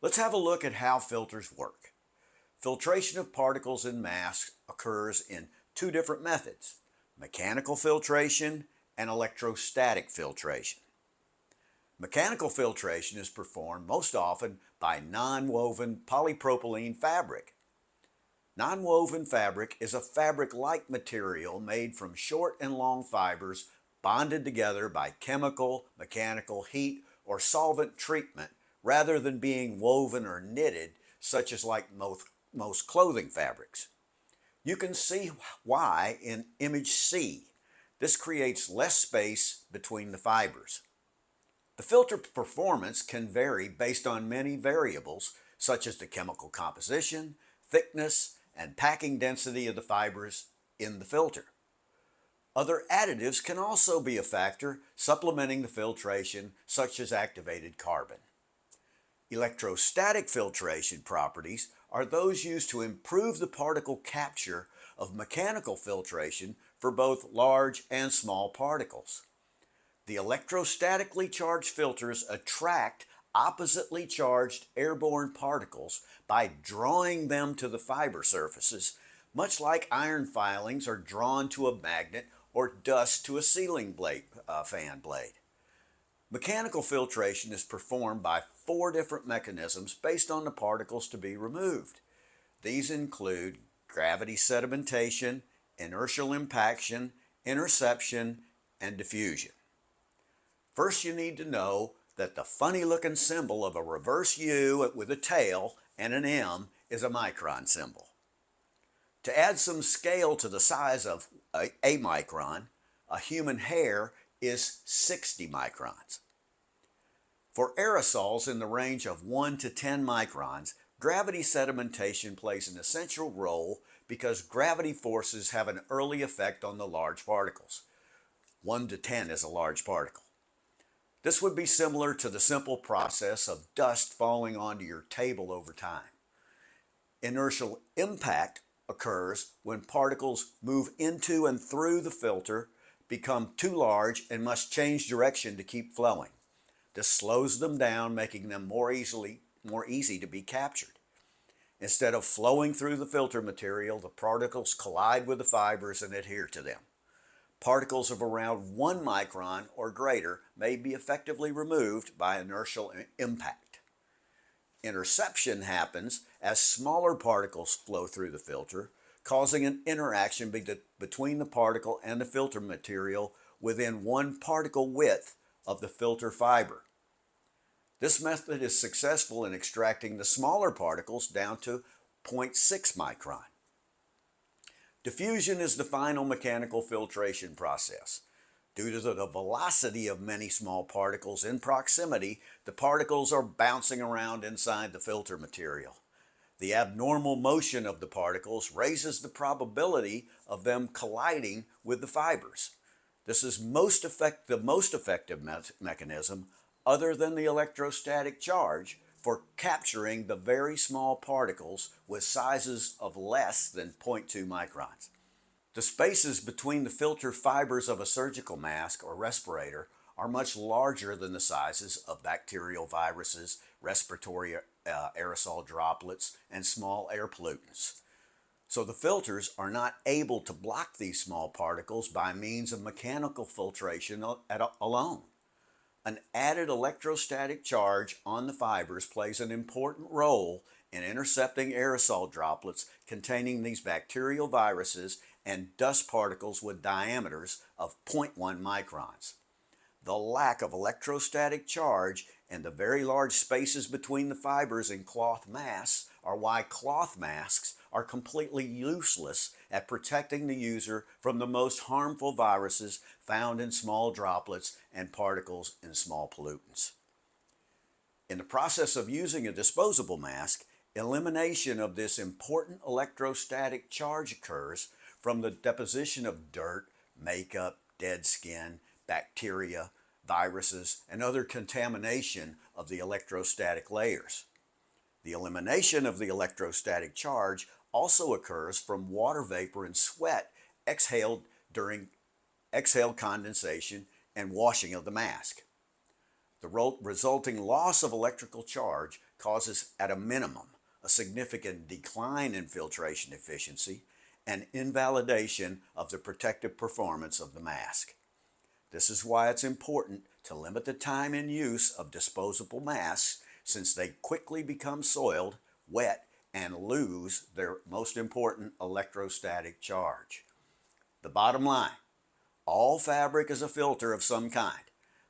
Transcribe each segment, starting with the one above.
Let's have a look at how filters work. Filtration of particles in masks occurs in two different methods: mechanical filtration and electrostatic filtration. Mechanical filtration is performed most often by non-woven polypropylene fabric. Non-woven fabric is a fabric-like material made from short and long fibers bonded together by chemical, mechanical, heat, or solvent treatment rather than being woven or knitted, such as like most clothing fabrics. You can see why in image C. This creates less space between the fibers. The filter performance can vary based on many variables, such as the chemical composition, thickness, and packing density of the fibers in the filter. Other additives can also be a factor, supplementing the filtration, such as activated carbon. Electrostatic filtration properties are those used to improve the particle capture of mechanical filtration for both large and small particles. The electrostatically charged filters attract oppositely charged airborne particles by drawing them to the fiber surfaces, much like iron filings are drawn to a magnet or dust to a ceiling fan blade. Mechanical filtration is performed by four different mechanisms based on the particles to be removed. These include gravity sedimentation, inertial impaction, interception, and diffusion. First, you need to know that the funny looking symbol of a reverse U with a tail and an M is a micron symbol. To add some scale to the size of a micron, a human hair is 60 microns. For aerosols in the range of 1 to 10 microns, gravity sedimentation plays an essential role because gravity forces have an early effect on the large particles. 1 to 10 is a large particle. This would be similar to the simple process of dust falling onto your table over time. Inertial impact occurs when particles move into and through the filter, become too large, and must change direction to keep flowing. This slows them down, making them more easy to be captured. Instead of flowing through the filter material, the particles collide with the fibers and adhere to them. Particles of around 1 micron or greater may be effectively removed by inertial impact. Interception happens as smaller particles flow through the filter, causing an interaction between the particle and the filter material within 1 particle width of the filter fiber. This method is successful in extracting the smaller particles down to 0.6 micron. Diffusion is the final mechanical filtration process. Due to the velocity of many small particles in proximity, the particles are bouncing around inside the filter material. The abnormal motion of the particles raises the probability of them colliding with the fibers. This is the most effective mechanism, other than the electrostatic charge, for capturing the very small particles with sizes of less than 0.2 microns. The spaces between the filter fibers of a surgical mask or respirator are much larger than the sizes of bacterial viruses, respiratory aerosol droplets, and small air pollutants. So the filters are not able to block these small particles by means of mechanical filtration alone. An added electrostatic charge on the fibers plays an important role in intercepting aerosol droplets containing these bacterial viruses and dust particles with diameters of 0.1 microns. The lack of electrostatic charge and the very large spaces between the fibers in cloth masks are why cloth masks are completely useless at protecting the user from the most harmful viruses found in small droplets and particles in small pollutants. In the process of using a disposable mask, elimination of this important electrostatic charge occurs from the deposition of dirt, makeup, dead skin, bacteria, viruses, and other contamination of the electrostatic layers. The elimination of the electrostatic charge also occurs from water vapor and sweat exhaled during exhale condensation and washing of the mask. The resulting loss of electrical charge causes, at a minimum, a significant decline in filtration efficiency and invalidation of the protective performance of the mask. This is why it's important to limit the time in use of disposable masks, since they quickly become soiled, wet, and lose their most important electrostatic charge. The bottom line: all fabric is a filter of some kind,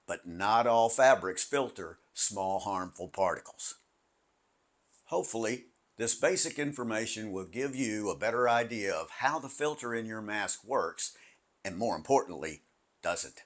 but not all fabrics filter small harmful particles. Hopefully, this basic information will give you a better idea of how the filter in your mask works, and more importantly, doesn't.